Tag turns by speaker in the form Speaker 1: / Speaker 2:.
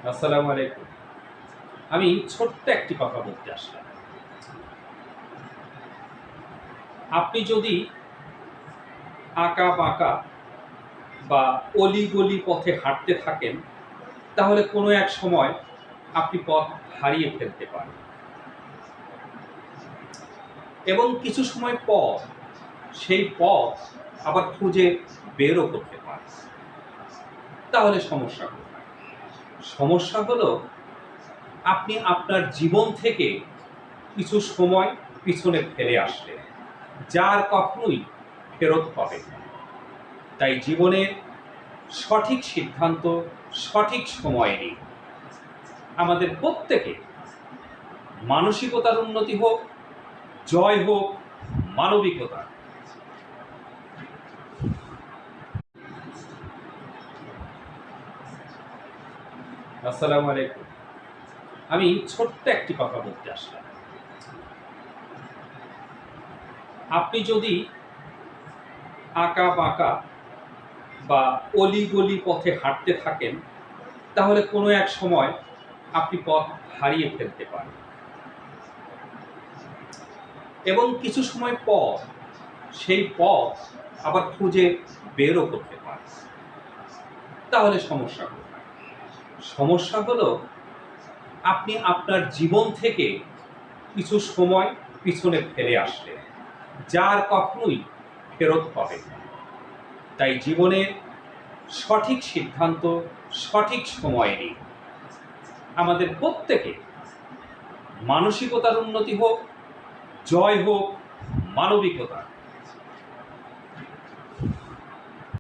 Speaker 1: আসসালামু আলাইকুম। আমি ছোট্ট একটি কথা বলতে আসলাম। আপনি যদি আঁকা-বাঁকা বা অলি-গলি পথে হাঁটতে থাকেন, তাহলে কোনো এক সময় আপনি পথ হারিয়ে ফেলতে পারেন। এবং কিছু সময় পর সেই পথ আবার খুঁজে বেরও করতে পারেন। তাহলে সমস্যা কোথায়? সমস্যা হলো আপনি আপনার জীবন থেকে কিছু সময় পিছনে ফেলে আসলেন, যা আর কখনোই ফেরত পাবে না। তাই জীবনের সঠিক সিদ্ধান্ত সঠিক সময়ে নিন। আমাদের প্রত্যেকে মানসিকতার উন্নতি হোক, জয় হোক মানবিকতা। আসসালামু আলাইকুম। আমি ছোট্ট একটি কথা বলতে আসলাম। আপনি যদি আঁকা-বাঁকা বা অলি-গলি পথে হাঁটতে থাকেন, তাহলে কোনো এক সময় আপনি পথ হারিয়ে ফেলতে পারেন। এবং কিছু সময় পর সেই পথ আবার খুঁজে বেরও করতে পারেন। তাহলে সমস্যা কোথায়? সমস্যা হলো আপনি আপনার জীবন থেকে কিছু সময় পিছনে ফেলে আসলেন, যা আর কখনোই ফেরত পাবে না। তাই জীবনের সঠিক সিদ্ধান্ত সঠিক সময়ে নিন। আমাদের প্রত্যেকে মানসিকতার উন্নতি হোক, জয় হোক মানবিকতা।